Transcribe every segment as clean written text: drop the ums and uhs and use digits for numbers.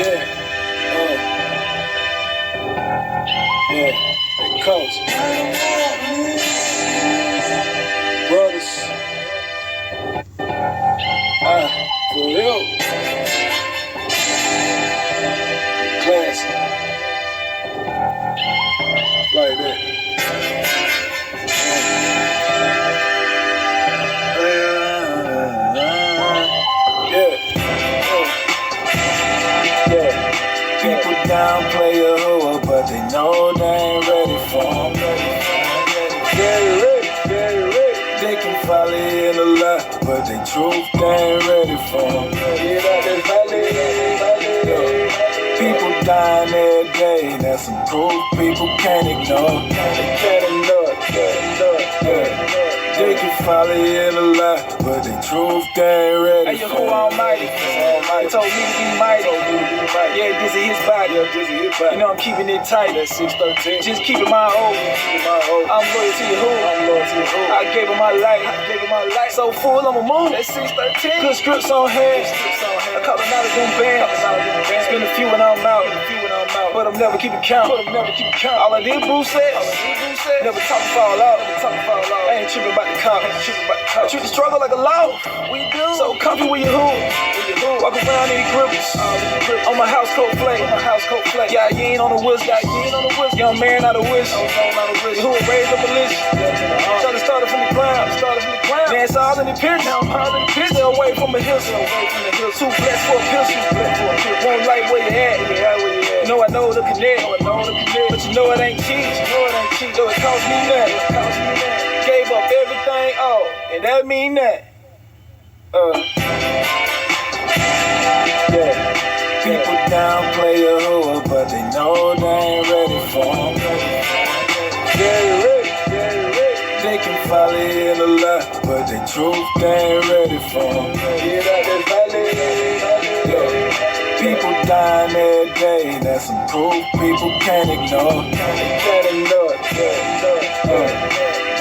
Yeah, yeah, it comes. Brothers, for real. Classic. Like that. People downplay a hoe, but they know they ain't ready for 'em. Very ready. They can follow in a lot, but they truth they ain't ready for 'em. People dying every day, that's some proof people can't ignore. They can follow in a lot, but the truth they ain't ready. Hey, Yahuwah Almighty. He told me to be mighty. Yeah, this is his body. You know I'm keeping it tight. That's 613. Just keeping my oath. I'm loyal to Yahuwah. I gave him my life. So full, I'ma move. That's 613. Good scripts on hand. A couple knowledge on band. Spend a few when I'm out. But I'm never keeping count. All I did, Bruce said. Never talk and fall out. I ain't tripping about the cop. I treat the struggle like a law. We do. So comfy with your hood. Walk around in grippers. On my house coat flake. Yeah, you ain't on the whistle. Young man out of whistle. Who raised up a list. Try to start it from the ground. Man, it's all in the picture. Stay away from the hills. Too blessed for a pistol. Won't like where you at. I know the connect. But you know it ain't cheap. So it cost me nothing. Gave up everything, and that mean that. People downplay a hoe, but they know they ain't ready for 'em. Very ready. They can follow in a lot, but they truth they ain't ready for 'em. People dying every day, that's some proof people can't ignore.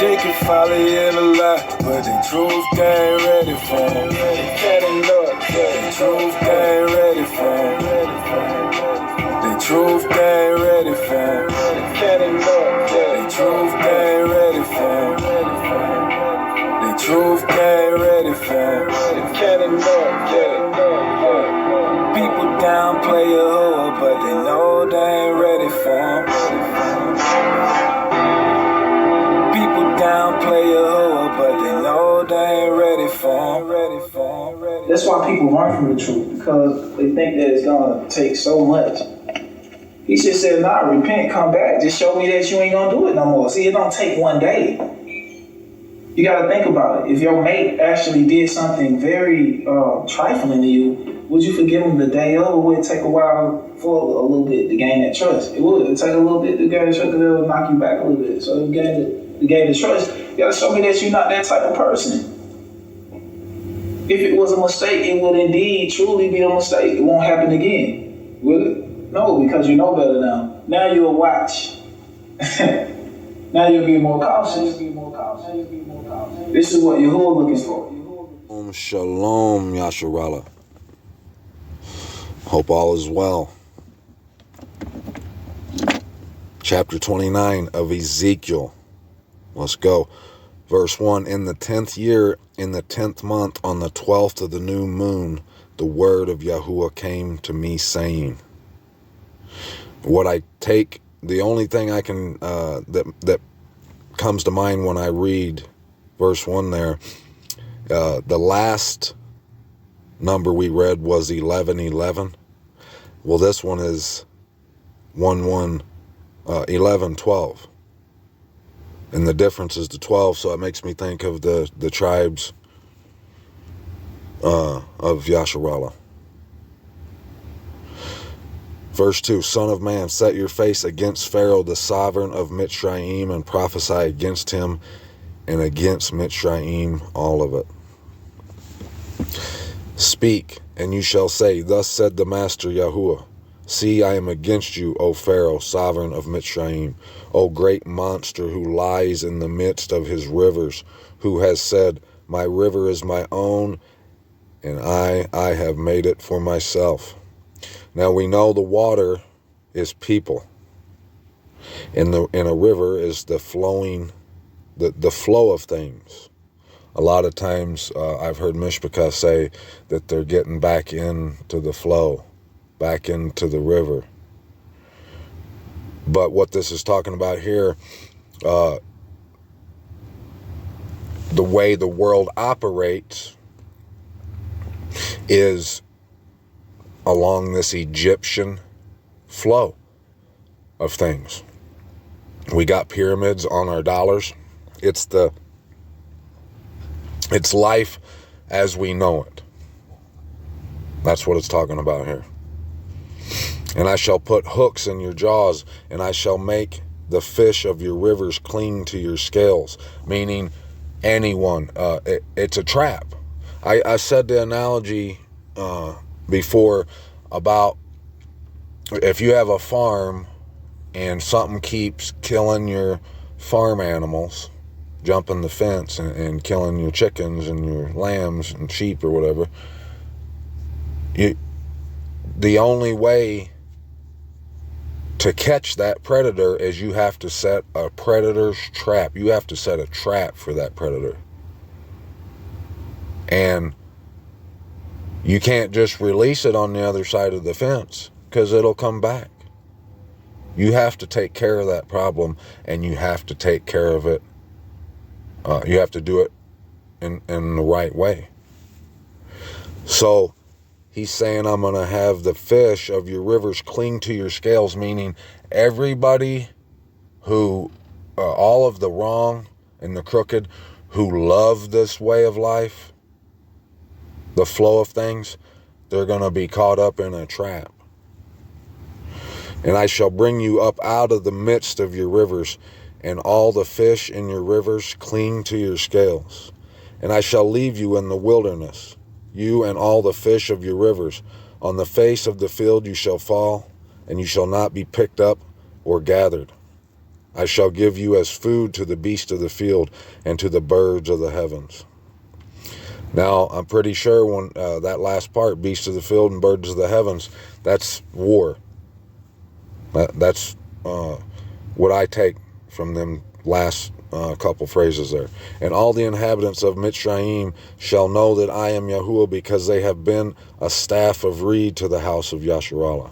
They can follow in a lot, but the truth they ain't ready for 'em. The truth they ain't ready for 'em. The truth they ain't ready for 'em. The truth they ain't ready for 'em. The truth they ain't ready for 'em. People downplay a hoe, but they know they ain't ready for 'em. People downplay a hoe, but they know they ain't ready for 'em. That's why people run from the truth, because they think that it's gonna take so much. He just said, nah, repent, come back. Just show me that you ain't gonna do it no more. See, it don't take one day. You gotta think about it. If your mate actually did something very trifling to you, would you forgive him the day of, or would it take a while for a little bit to gain that trust? It would. It'd take a little bit to gain the trust, because it'll knock you back a little bit. So to gain the trust, you gotta show me that you're not that type of person. If it was a mistake, it would indeed truly be a mistake. It won't happen again. Will it? No, because you know better now. Now you'll watch. Now you'll be more cautious. This is what Yahuwah looking for. Shalom, Yasharallah. Hope all is well. Chapter 29 of Ezekiel. Let's go. Verse 1, in the 10th year, in the 10th month, on the 12th of the new moon, the word of Yahuwah came to me, saying, what I take, the only thing I can, that comes to mind when I read verse 1 there, the last number we read was 11:11. Well, this one is 11:12. And the difference is the 12, so it makes me think of the tribes of Yasharallah. Verse 2, Son of man, set your face against Pharaoh, the sovereign of Mitzrayim, and prophesy against him and against Mitzrayim, all of it. Speak, and you shall say, thus said the Master Yahuwah, see, I am against you, O Pharaoh, sovereign of Mitzrayim, O great monster who lies in the midst of his rivers, who has said, my river is my own, and I have made it for myself. Now we know the water is people. In a river is the flowing, the flow of things. A lot of times I've heard Mishpachah say that they're getting back into the flow, back into the river. But what this is talking about here, the way the world operates is along this Egyptian flow of things. We got pyramids on our dollars. It's life as we know it. That's what it's talking about here. And I shall put hooks in your jaws, and I shall make the fish of your rivers cling to your scales. Meaning anyone. It's a trap. I said the analogy before about if you have a farm and something keeps killing your farm animals, jumping the fence and killing your chickens and your lambs and sheep or whatever, the only way to catch that predator is you have to set a predator's trap. You have to set a trap for that predator. And you can't just release it on the other side of the fence because it'll come back. You have to take care of that problem, and you have to take care of it. You have to do it in the right way. So he's saying, I'm going to have the fish of your rivers cling to your scales, meaning everybody who, all of the wrong and the crooked who love this way of life, the flow of things, they're going to be caught up in a trap. And I shall bring you up out of the midst of your rivers, and all the fish in your rivers cling to your scales. And I shall leave you in the wilderness, you and all the fish of your rivers. On the face of the field you shall fall, and you shall not be picked up or gathered. I shall give you as food to the beasts of the field and to the birds of the heavens. Now, I'm pretty sure when that last part, beasts of the field and birds of the heavens, that's war. That's what I take from them last couple phrases there. And all the inhabitants of Mitzrayim shall know that I am Yahuwah, because they have been a staff of reed to the house of Yasharallah.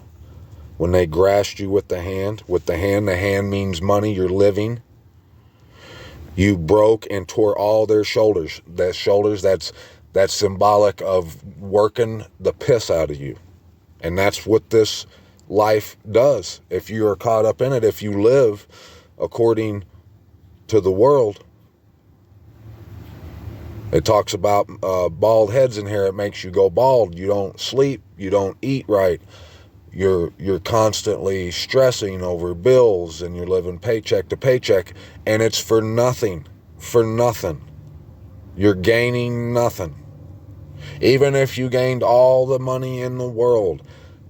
When they grashed you with the hand the hand means money, you're living. You broke and tore all their shoulders. That's symbolic of working the piss out of you. And that's what this life does. If you are caught up in it, if you live according to the world, it talks about bald heads in here. It makes you go bald. You don't sleep. You don't eat right. You're constantly stressing over bills, and you're living paycheck to paycheck, and it's for nothing. For nothing. You're gaining nothing. Even if you gained all the money in the world,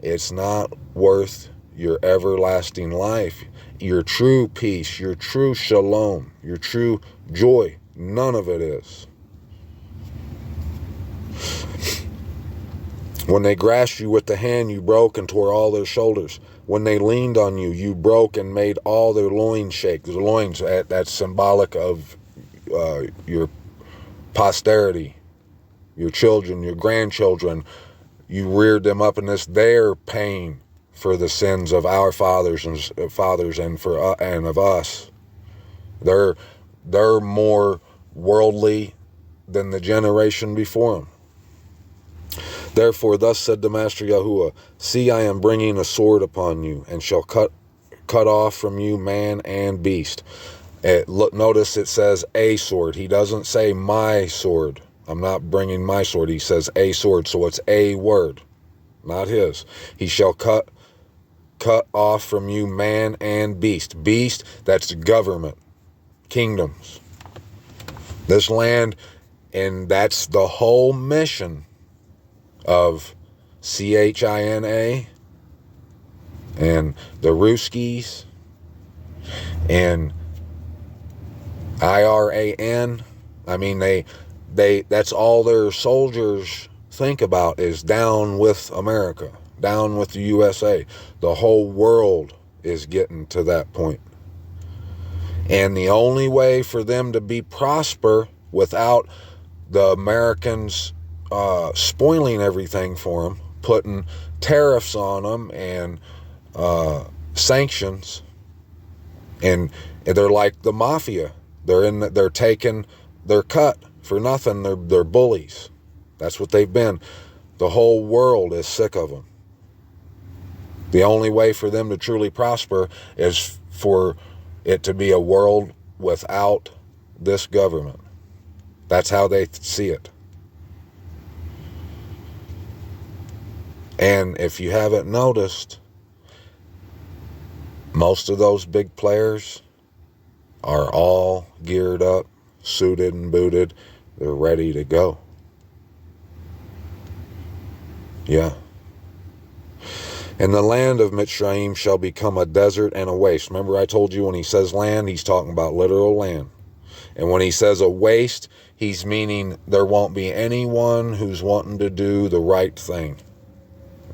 it's not worth your everlasting life, your true peace, your true shalom, your true joy. None of it is. When they grasped you with the hand, you broke and tore all their shoulders. When they leaned on you, you broke and made all their loins shake. The loins, that's symbolic of your posterity, your children, your grandchildren. You reared them up in this. They're paying for the sins of our fathers and and of us. They're more worldly than the generation before them. Therefore, thus said the Master Yahuwah, see, I am bringing a sword upon you, and shall cut off from you man and beast. Notice it says a sword. He doesn't say my sword. I'm not bringing my sword. He says a sword, so it's a word, not his. He shall cut off from you man and beast. Beast, that's government, kingdoms. This land, and that's the whole mission of CHINA and the Ruskies and IRAN. I mean, they that's all their soldiers think about is down with America, down with the USA. The whole world is getting to that point. And the only way for them to be prosper without the Americans spoiling everything for them, putting tariffs on them and sanctions, and they're like the mafia. They're taking their cut for nothing. They're bullies. That's what they've been. The whole world is sick of them. The only way for them to truly prosper is for it to be a world without this government. That's how they see it. And if you haven't noticed, most of those big players are all geared up, suited and booted. They're ready to go. Yeah. And the land of Mitzrayim shall become a desert and a waste. Remember I told you when he says land, he's talking about literal land. And when he says a waste, he's meaning there won't be anyone who's wanting to do the right thing.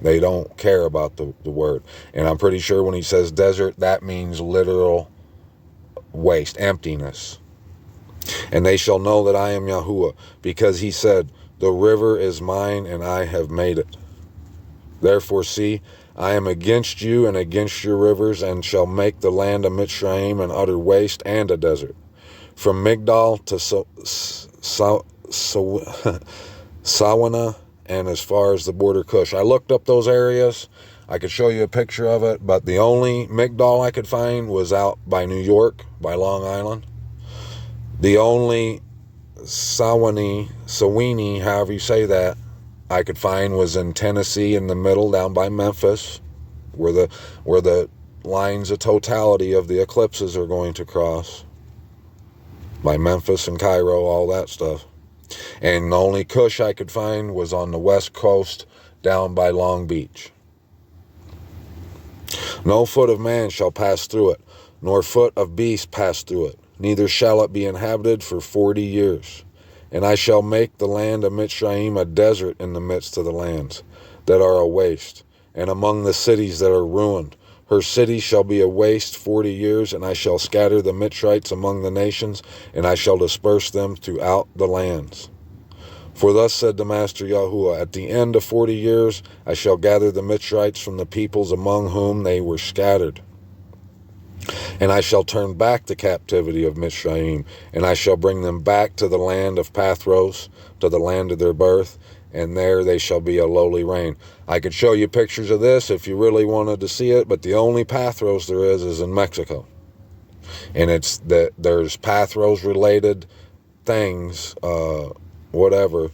They don't care about the word. And I'm pretty sure when he says desert, that means literal waste, emptiness. And they shall know that I am Yahuwah, because he said, the river is mine and I have made it. Therefore, see, I am against you and against your rivers, and shall make the land of Mitzrayim an utter waste and a desert. From Migdal to Sawana, and as far as the border Cush. I looked up those areas. I could show you a picture of it, but the only Migdal I could find was out by New York, by Long Island. The only Sawini, however you say that, I could find was in Tennessee, in the middle, down by Memphis, where the lines of totality of the eclipses are going to cross. By Memphis and Cairo, all that stuff. And the only Cush I could find was on the west coast, down by Long Beach. No foot of man shall pass through it, nor foot of beast pass through it, neither shall it be inhabited for 40 years. And I shall make the land of Mitzrayim a desert in the midst of the lands that are a waste, and among the cities that are ruined. Her cities shall be a waste 40 years, and I shall scatter the Mitzrites among the nations, and I shall disperse them throughout the lands. For thus said the Master Yahuwah, at the end of 40 years I shall gather the Mitzrites from the peoples among whom they were scattered. And I shall turn back the captivity of Mitzrayim, and I shall bring them back to the land of Pathros, to the land of their birth, and there they shall be a lowly reign. I could show you pictures of this if you really wanted to see it, but the only Pathros there is in Mexico. And it's that there's Pathros related things, whatever,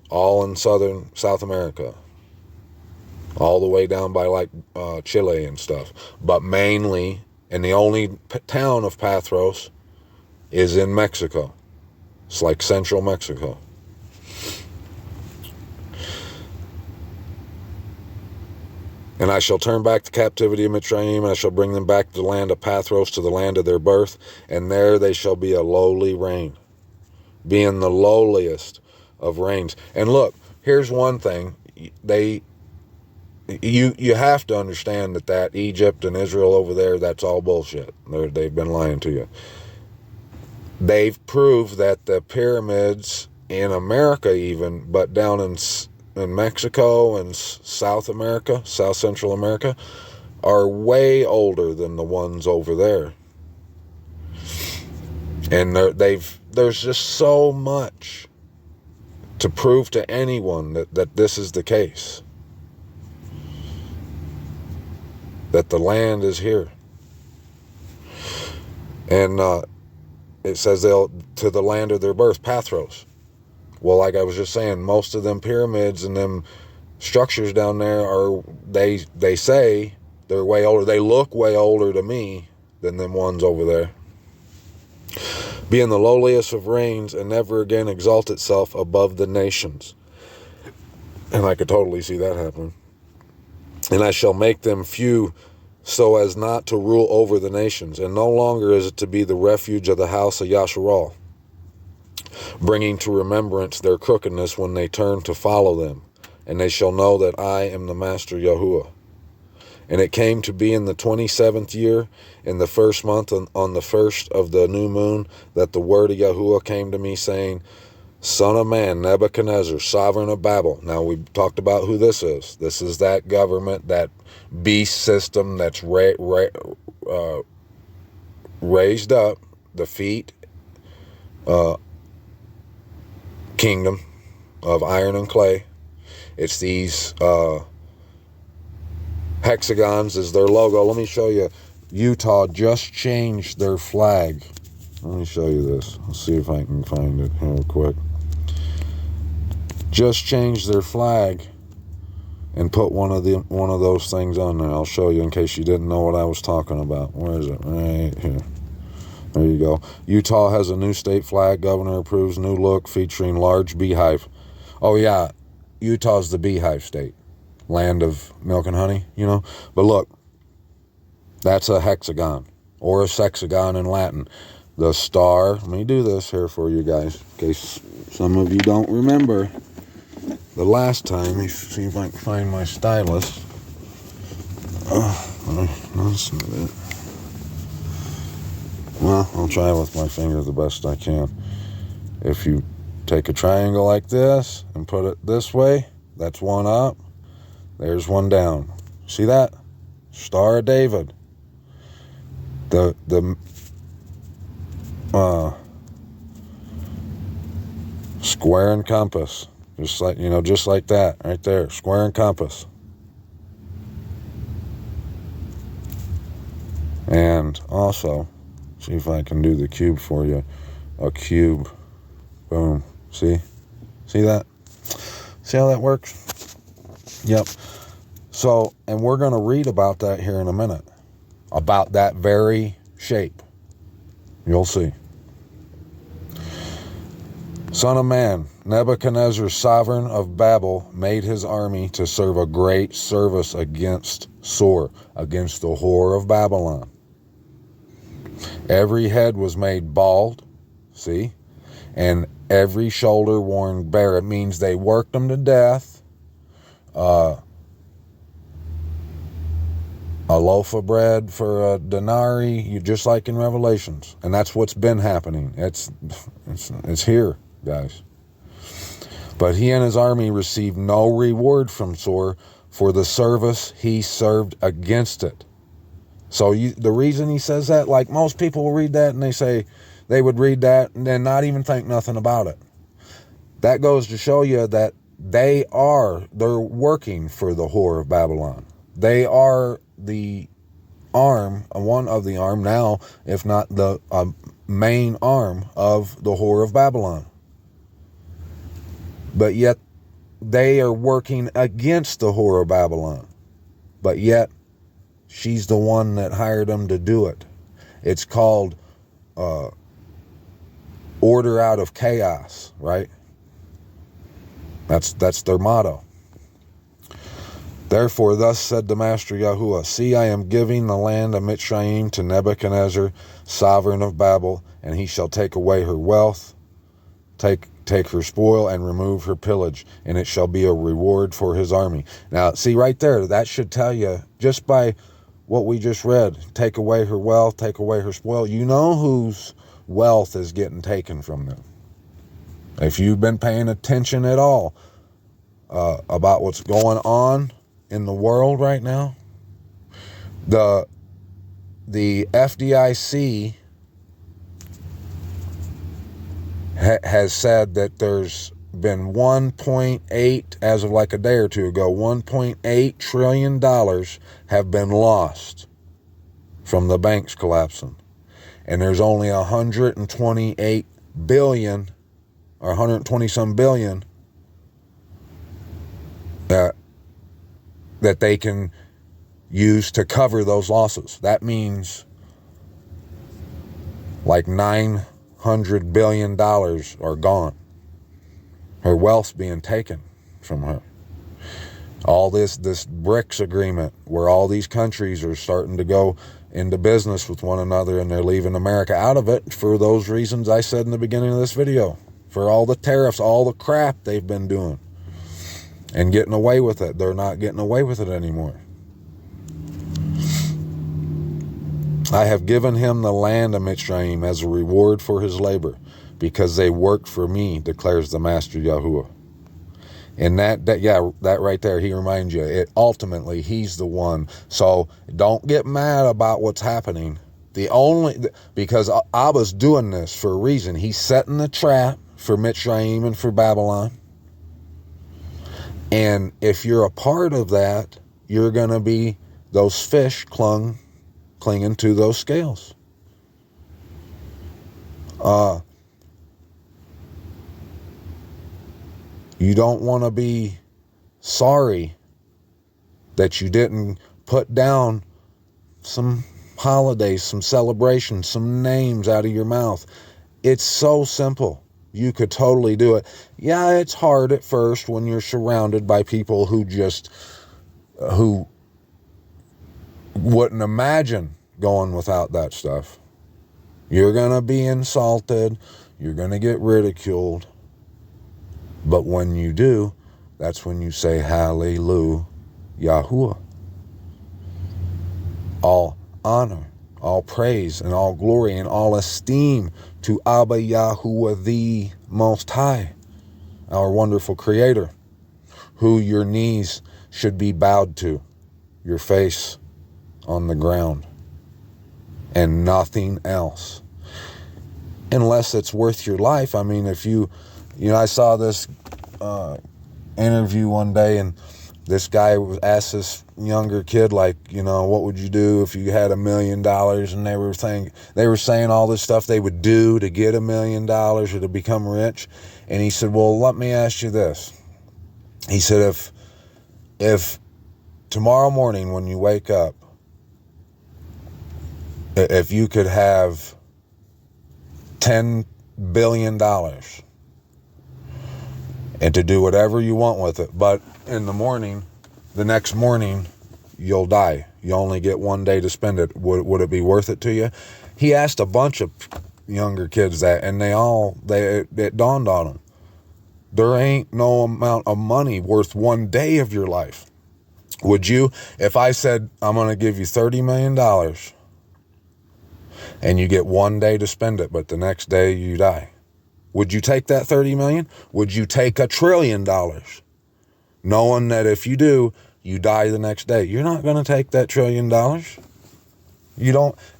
all in South America. All the way down by like Chile and stuff. But mainly, and the only town of Pathros is in Mexico. It's like central Mexico. And I shall turn back the captivity of Mitzrayim, and I shall bring them back to the land of Pathros, to the land of their birth, and there they shall be a lowly reign, being the lowliest of reigns. And look, here's one thing. You have to understand that Egypt and Israel over there, that's all bullshit. They've been lying to you. They've proved that the pyramids in America even, but down in Mexico and South America, South Central America, are way older than the ones over there. And there's just so much to prove to anyone that this is the case. That the land is here. And it says they'll to the land of their birth, Pathros. Well, like I was just saying, most of them pyramids and them structures down there are, they say they're way older. They look way older to me than them ones over there. Being the lowliest of reigns, and never again exalt itself above the nations. And I could totally see that happen. And I shall make them few, so as not to rule over the nations. And no longer is it to be the refuge of the house of Yasharal, bringing to remembrance their crookedness when they turn to follow them. and they shall know that I am the Master Yahuwah. And it came to be in the 27th year, in the first month, on the first of the new moon, that the word of Yahuwah came to me, saying, Son of man, Nebuchadnezzar, sovereign of Babel. Now, we talked about who this is. This is that government, that beast system that's raised up, the feet, kingdom of iron and clay. It's these hexagons is their logo. Let me show you. Utah just changed their flag. Let me show you this. Let's see if I can find it real quick. Just changed their flag and put one of those things on there. I'll show you in case you didn't know what I was talking about. Where is it? Right here. There you go. Utah has a new state flag. Governor approves new look featuring large beehive. Oh yeah, Utah's the beehive state. Land of milk and honey, you know. But look, that's a hexagon, or a sexagon in Latin. The star, let me do this here for you guys, in case some of you don't remember. The last time, let me see if I can find my stylus. That's not it. Well, I'll try with my finger the best I can. If you take a triangle like this and put it this way, that's one up. There's one down. See that? Star of David. The square and compass. Just like, you know, just like that. Right there. Square and compass. And also, see if I can do the cube for you. A cube. Boom. See? See that? See how that works? Yep. So, and we're going to read about that here in a minute. About that very shape. You'll see. Son of man, Nebuchadnezzar, sovereign of Babel, made his army to serve a great service against Sor, against the whore of Babylon. Every head was made bald, see, and every shoulder worn bare. It means they worked them to death. A loaf of bread for a denarii, you just like in Revelations, and that's what's been happening. It's here, guys. But he and his army received no reward from Sor for the service he served against it. So the reason he says that, like most people will read that and they would read that and then not even think nothing about it. That goes to show you that they're working for the whore of Babylon. They are the arm, one of the arm now, if not the main arm of the whore of Babylon. But yet they are working against the whore of Babylon. But yet she's the one that hired them to do it. It's called order out of chaos, right? That's their motto. Therefore, thus said the Master Yahuwah, see, I am giving the land of Mitzrayim to Nebuchadnezzar, sovereign of Babel, and he shall take away her wealth, take her spoil, and remove her pillage, and it shall be a reward for his army. Now, see right there, that should tell you, just by what we just read, take away her wealth, take away her spoil, you know whose wealth is getting taken from them. If you've been paying attention at all about what's going on in the world right now, the FDIC has said that there's been 1.8, as of like a day or two ago, $1.8 trillion have been lost from the banks collapsing. And there's only 128 billion or 120 some billion that they can use to cover those losses. That means like $900 billion are gone. Her wealth's being taken from her. All this BRICS agreement, where all these countries are starting to go into business with one another, and they're leaving America out of it for those reasons I said in the beginning of this video. For all the tariffs, all the crap they've been doing. and getting away with it. They're not getting away with it anymore. I have given him the land of Mitzrayim as a reward for his labor, because they worked for me, declares the Master Yahuwah. And that right there, he reminds you, ultimately, he's the one. So don't get mad about what's happening. Because Abba's doing this for a reason. He's setting the trap for Mitzrayim and for Babylon. And if you're a part of that, you're going to be those fish clinging to those scales. You don't want to be sorry that you didn't put down some holidays, some celebrations, some names out of your mouth. It's so simple. You could totally do it. Yeah, it's hard at first when you're surrounded by people who wouldn't imagine going without that stuff. You're going to be insulted. You're going to get ridiculed. But when you do, that's when you say, Hallelujah, Yahuwah. All honor, all praise, and all glory, and all esteem to Abba Yahuwah, the Most High, our wonderful Creator, who your knees should be bowed to, your face on the ground, and nothing else. Unless it's worth your life. I mean, if I saw this interview one day, and this guy asked this younger kid, like, what would you do if you had $1 million? And they were saying all this stuff they would do to get $1 million or to become rich. And he said, well, let me ask you this. He said, if tomorrow morning when you wake up, if you could have $10 billion and to do whatever you want with it, but in the next morning, you'll die. You only get one day to spend it. Would it be worth it to you? He asked a bunch of younger kids that, and it dawned on them. There ain't no amount of money worth one day of your life. Would you, if I said, I'm going to give you $30 million and you get one day to spend it, but the next day you die, would you take that 30 million? Would you take $1 trillion? Knowing that if you do, you die the next day. You're not going to take that $1 trillion.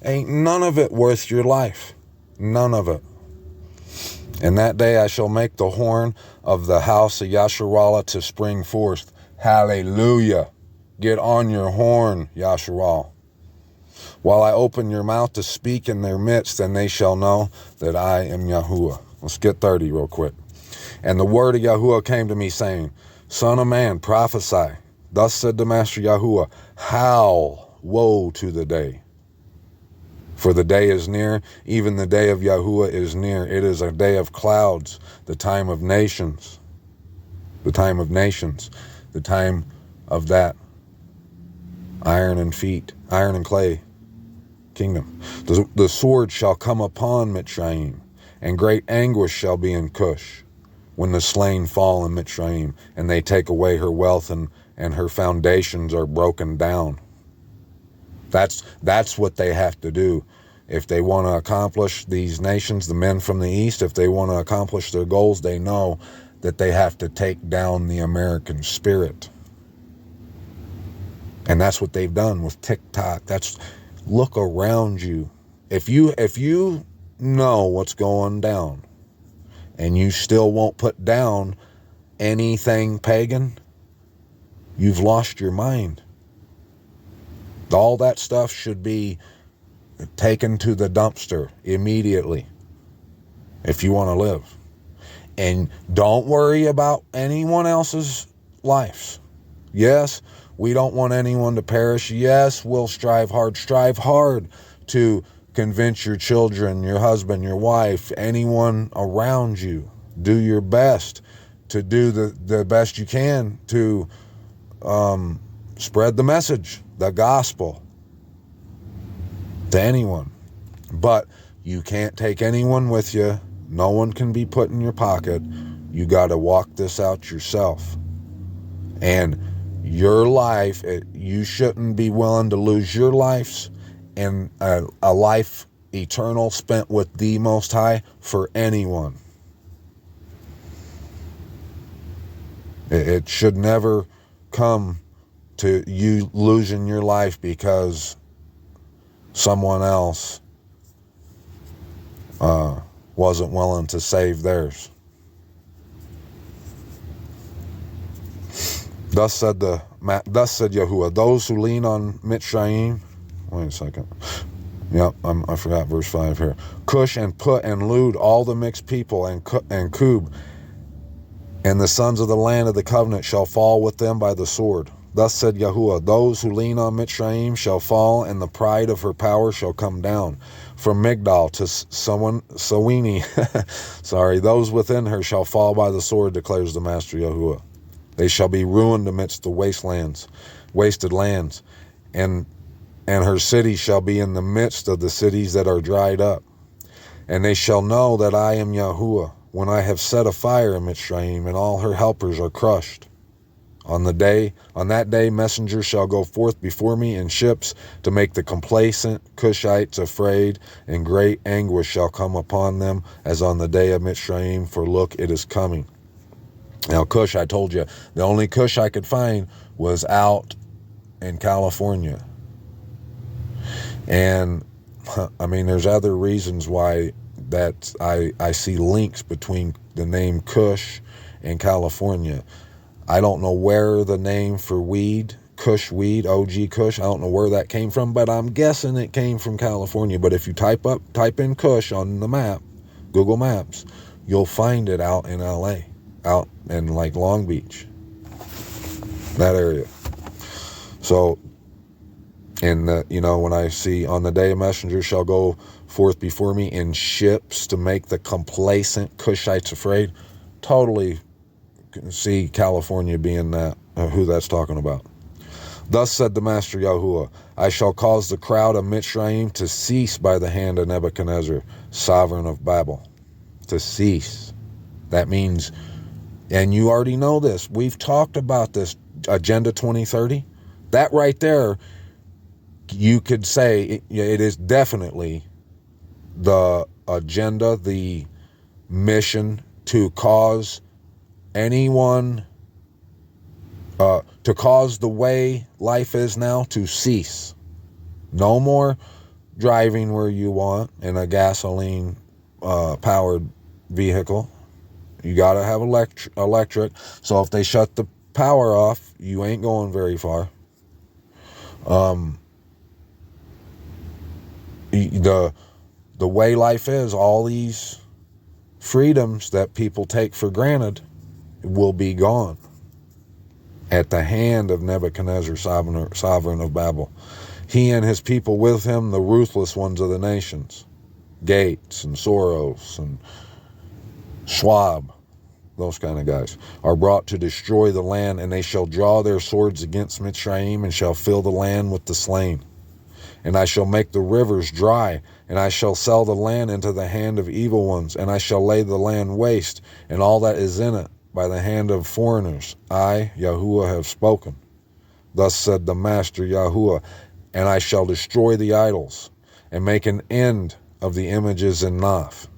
Ain't none of it worth your life. None of it. And that day I shall make the horn of the house of Yasharallah to spring forth. Hallelujah. Get on your horn, Yasharal. While I open your mouth to speak in their midst, then they shall know that I am Yahuwah. Let's get 30 real quick. And the word of Yahuwah came to me, saying, Son of man, prophesy. Thus said the Master Yahuwah, howl, woe to the day. For the day is near, even the day of Yahuwah is near. It is a day of clouds, the time of nations. The time of nations. The time of that iron and clay kingdom. The sword shall come upon Mitzrayim, and great anguish shall be in Cush, when the slain fall in Mitzrayim, and they take away her wealth, and her foundations are broken down. That's what they have to do. If they want to accomplish, these nations, the men from the East, if they want to accomplish their goals, they know that they have to take down the American spirit. And that's what they've done with TikTok. Look around you. If you know what's going down, and you still won't put down anything pagan, you've lost your mind. All that stuff should be taken to the dumpster immediately if you want to live. And don't worry about anyone else's lives. Yes, we don't want anyone to perish. Yes, we'll strive hard. Strive hard to convince your children, your husband, your wife, anyone around you. Do your best to do the best you can to spread the message, the gospel, to anyone. But you can't take anyone with you. No one can be put in your pocket. You got to walk this out yourself. And your life, you shouldn't be willing to lose your lives and a life eternal spent with the Most High for anyone. It should never come to you losing your life because someone else wasn't willing to save theirs. Thus said Yahuwah, those who lean on Mitzrayim, wait a second. Yep, I forgot verse 5 here. Cush and Put and Lud, all the mixed people, and Kub, and the sons of the land of the covenant shall fall with them by the sword. Thus said Yahuwah, those who lean on Mitzrayim shall fall, and the pride of her power shall come down. From Migdal to Sawini, those within her shall fall by the sword, declares the Master Yahuwah. They shall be ruined amidst the wasted lands, and her cities shall be in the midst of the cities that are dried up. And they shall know that I am Yahuwah, when I have set a fire in Mitzrayim, and all her helpers are crushed. On that day, messengers shall go forth before me in ships to make the complacent Cushites afraid, and great anguish shall come upon them as on the day of Mitzrayim, for look, it is coming. Now, Cush, I told you, the only Cush I could find was out in California. And, I mean, there's other reasons why that I see links between the name Cush and California. I don't know where the name for weed, Kush weed, OG Kush, I don't know where that came from, but I'm guessing it came from California. But if you type in Kush on the map, Google Maps, you'll find it out in LA, out in like Long Beach, that area. So, and when I see on the day a messenger shall go forth before me in ships to make the complacent Cushites afraid, totally see California being that, who that's talking about. Thus said the Master Yahuwah, I shall cause the crowd of Mitzrayim to cease by the hand of Nebuchadnezzar, sovereign of Babel. To cease. That means, and you already know this, we've talked about this, Agenda 2030. That right there, you could say it is definitely the agenda, the mission to cause anyone, to cause the way life is now to cease. No more driving where you want in a gasoline powered vehicle. You got to have electric. So if they shut the power off, you ain't going very far. The way life is, all these freedoms that people take for granted will be gone at the hand of Nebuchadnezzar, sovereign of Babel. He and his people with him, the ruthless ones of the nations, Gates and Soros and Schwab, those kind of guys, are brought to destroy the land, and they shall draw their swords against Mitzrayim and shall fill the land with the slain. And I shall make the rivers dry, and I shall sell the land into the hand of evil ones, and I shall lay the land waste, and all that is in it, by the hand of foreigners. I, Yahuwah, have spoken. Thus said the Master Yahuwah, and I shall destroy the idols, and make an end of the images in Noph.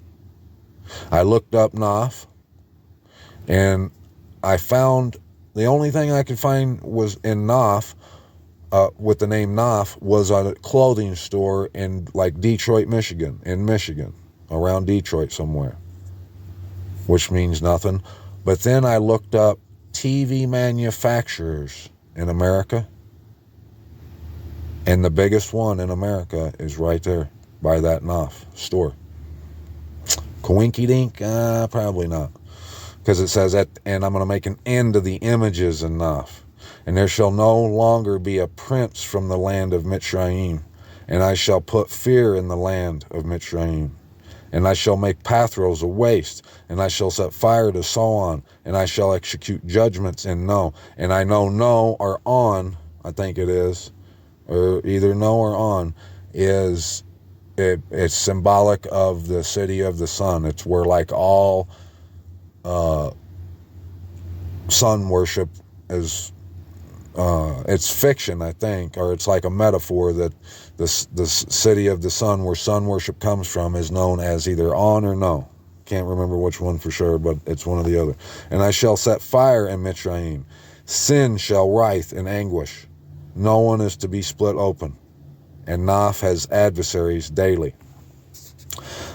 I looked up Noph, and I found the only thing I could find was in Noph, with the name Noph, was a clothing store in like Detroit, Michigan, around Detroit somewhere, which means nothing. But then I looked up TV manufacturers in America, and the biggest one in America is right there by that Noph store. Coinky dink? Probably not. Because it says that, and I'm going to make an end of the images in Noph. And there shall no longer be a prince from the land of Mitzrayim, and I shall put fear in the land of Mitzrayim. And I shall make Pathros a waste, and I shall set fire to Soan, and I shall execute judgments in No. And I know No or On, I think it is, or either No or On, it's symbolic of the city of the sun. It's where like all sun worship is it's fiction, I think, or it's like a metaphor that the city of the sun, where sun worship comes from, is known as either On or No. Can't remember which one for sure, but it's one or the other. And I shall set fire in Mitzrayim. Sin shall writhe in anguish. No one is to be split open. And Noph has adversaries daily.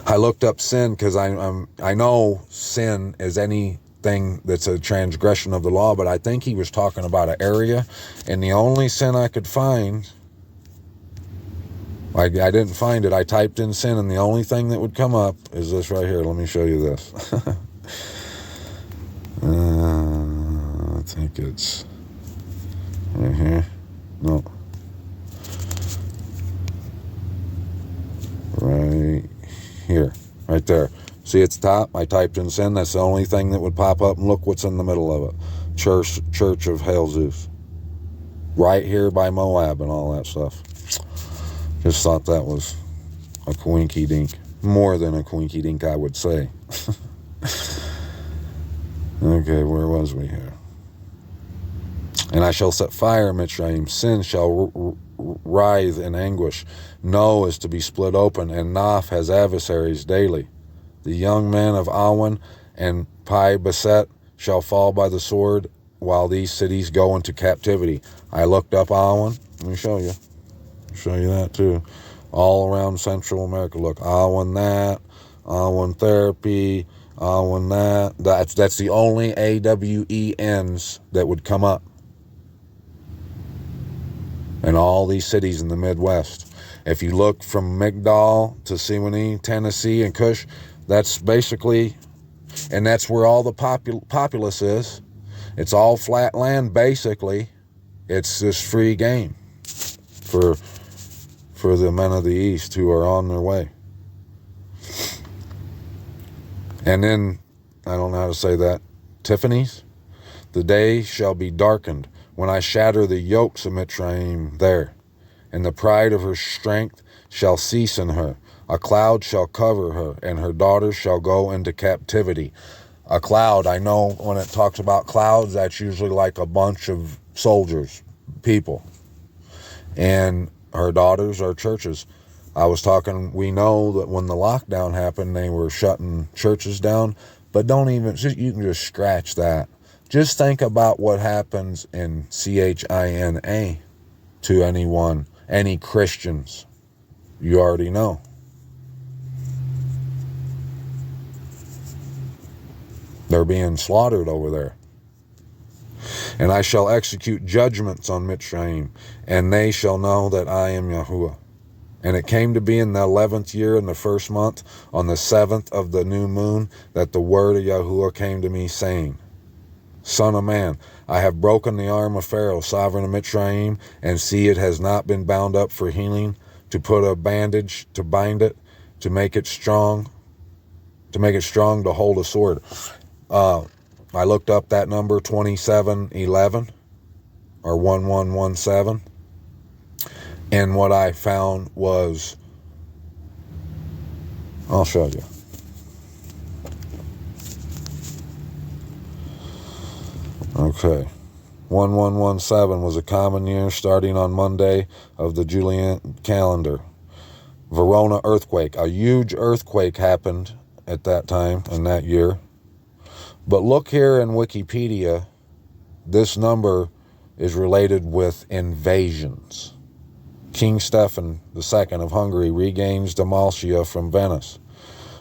I looked up sin because I know sin is anything that's a transgression of the law, but I think he was talking about an area, and the only sin I could find, I didn't find it. I typed in sin, and the only thing that would come up is this right here. Let me show you this. I think it's right here. No. Right here, right there. See, it's top. I typed in sin. That's the only thing that would pop up, and look what's in the middle of it. Church of Hail Zeus. Right here by Moab and all that stuff. Just thought that was a coinky dink. More than a coinky dink, I would say. Okay, where was we here? And I shall set fire in Mitzrayim. Sin shall writhe in anguish. No is to be split open, and Noph has adversaries daily. The young men of Awan and Pi Beset shall fall by the sword, while these cities go into captivity. I looked up Awan. Let me show you. Show you that too. All around Central America. Look, Awan that, Awan therapy, Awan that. That's the only AWENs that would come up. And all these cities in the Midwest. If you look from Migdal to Sewanee, Tennessee, and Kush, that's basically, and that's where all the populace is. It's all flat land, basically. It's this free game for the men of the East who are on their way. And then, I don't know how to say that, Tiffany's, the day shall be darkened when I shatter the yokes of Mitzrayim there, and the pride of her strength shall cease in her. A cloud shall cover her, and her daughters shall go into captivity. A cloud, I know when it talks about clouds, that's usually like a bunch of soldiers, people. And her daughters are churches. We know that when the lockdown happened, they were shutting churches down, but you can just scratch that. Just think about what happens in China to anyone, any Christians. You already know. They're being slaughtered over there. And I shall execute judgments on Mitzrayim, and they shall know that I am Yahuwah. And it came to be in the 11th year, in the first month, on the 7th of the new moon, that the word of Yahuwah came to me, saying, Son of man, I have broken the arm of Pharaoh, sovereign of Mitzrayim, and see, it has not been bound up for healing, to put a bandage, to bind it, to make it strong, to hold a sword. I looked up that number, 2711, or 1117, and what I found was, I'll show you. Okay. 1117 was a common year starting on Monday of the Julian calendar. Verona earthquake. A huge earthquake happened at that time in that year. But look here in Wikipedia, this number is related with invasions. King Stephen II of Hungary regains Dalmatia from Venice.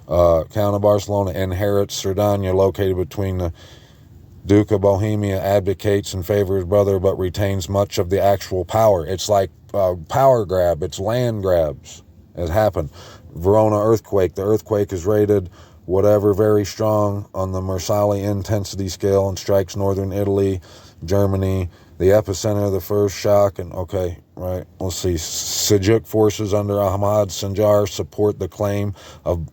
Count of Barcelona inherits Sardinia, located between the Duke of Bohemia, abdicates in favor of his brother, but retains much of the actual power. It's like power grab. It's land grabs. It happened. Verona earthquake. The earthquake is rated very strong on the Mersali intensity scale and strikes northern Italy, Germany. The epicenter of the first shock, and okay, right, let's see. Seljuk forces under Ahmad Sinjar support the claim of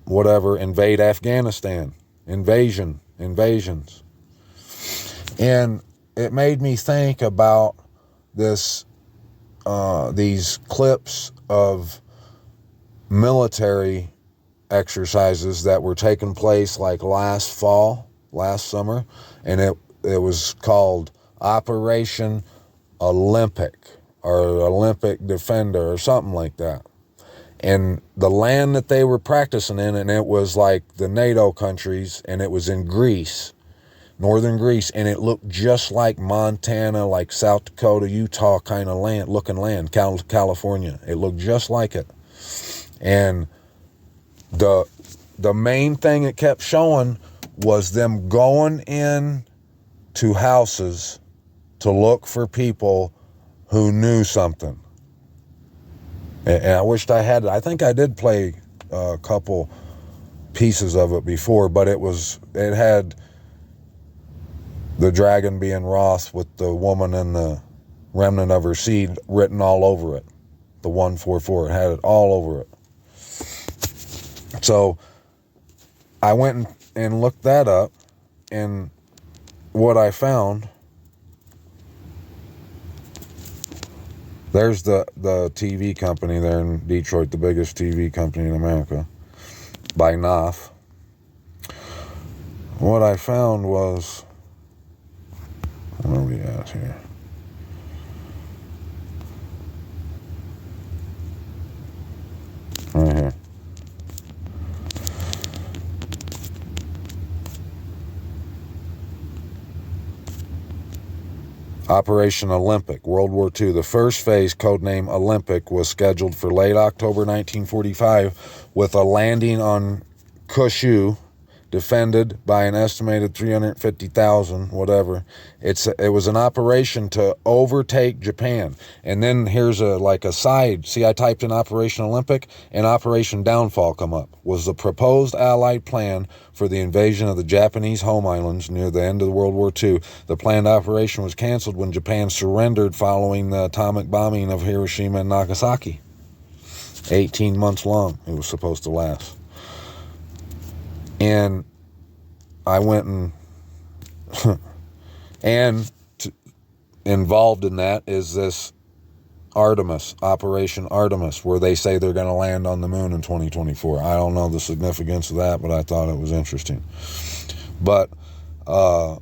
invade Afghanistan. Invasions. And it made me think about these clips of military exercises that were taking place like last summer, and it was called Operation Olympic or Olympic Defender or something like that. And the land that they were practicing in, and it was like the NATO countries, and it was in Greece, northern Greece, and it looked just like Montana, like South Dakota, Utah kind of land, California. It looked just like it. And the main thing it kept showing was them going in to houses to look for people who knew something. And I wished I had it. I think I did play a couple pieces of it before, but it had the dragon being wroth with the woman and the remnant of her seed written all over it. The 144, it had it all over it. So I went and looked that up, and what I found, there's the TV company there in Detroit, the biggest TV company in America, by Knopf. What I found was, where are we at here? Right here. Operation Olympic, World War II. The first phase, codename Olympic, was scheduled for late October 1945 with a landing on Kyushu, defended by an estimated 350,000, whatever. It was an operation to overtake Japan. And then here's a side. See, I typed in Operation Olympic and Operation Downfall come up. Was the proposed Allied plan for the invasion of the Japanese home islands near the end of World War II. The planned operation was canceled when Japan surrendered following the atomic bombing of Hiroshima and Nagasaki. 18 months long it was supposed to last. And I went and involved in that is this Artemis, Operation Artemis, where they say they're going to land on the moon in 2024. I don't know the significance of that, but I thought it was interesting. But I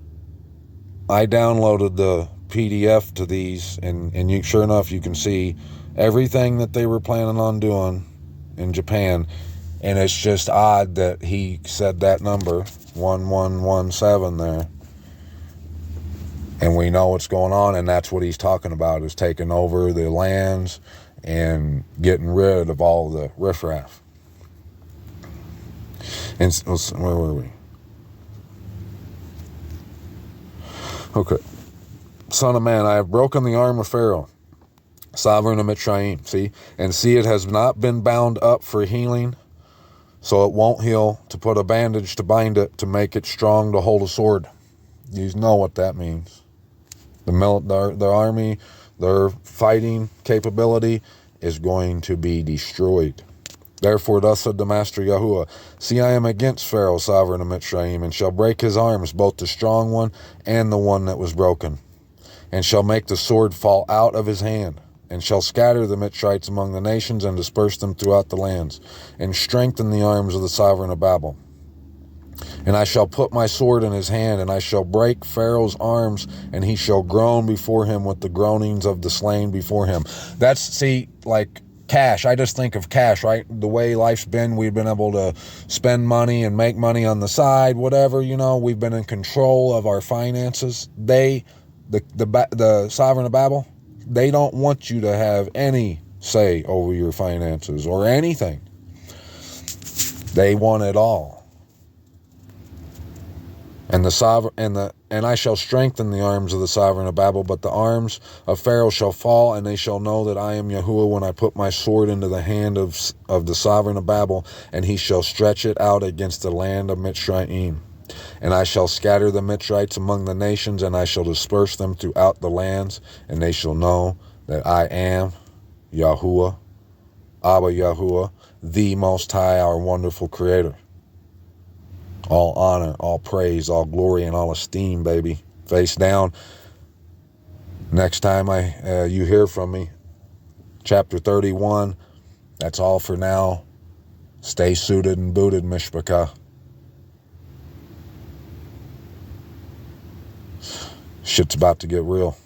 downloaded the PDF to these, and sure enough, you can see everything that they were planning on doing in Japan. And it's just odd that he said that number, 1117 there. And we know what's going on, and that's what he's talking about, is taking over the lands and getting rid of all the riffraff. And where were we? Okay. Son of man, I have broken the arm of Pharaoh, sovereign of Mitzrayim. See? And see, it has not been bound up for healing, so it won't heal, to put a bandage to bind it, to make it strong to hold a sword. You know what that means. The army, their fighting capability is going to be destroyed. Therefore, thus said the Master Yahuwah, see, I am against Pharaoh, sovereign of Mitzrayim, and shall break his arms, both the strong one and the one that was broken, and shall make the sword fall out of his hand, and shall scatter the Mitzrites among the nations, and disperse them throughout the lands, and strengthen the arms of the sovereign of Babel. And I shall put my sword in his hand, and I shall break Pharaoh's arms, and he shall groan before him with the groanings of the slain before him. That's, see, like cash. I just think of cash, right? The way life's been, we've been able to spend money and make money on the side, whatever, we've been in control of our finances. The sovereign of Babel, they don't want you to have any say over your finances or anything. They want it all. And I shall strengthen the arms of the sovereign of Babel, but the arms of Pharaoh shall fall, and they shall know that I am Yahuwah when I put my sword into the hand of the sovereign of Babel, and he shall stretch it out against the land of Mitzrayim. And I shall scatter the Mitzrites among the nations, and I shall disperse them throughout the lands, and they shall know that I am Yahuwah, Abba Yahuwah, the Most High, our wonderful Creator. All honor, all praise, all glory, and all esteem, baby. Face down. Next time you hear from me, chapter 31. That's all for now. Stay suited and booted, Mishpachah. Shit's about to get real.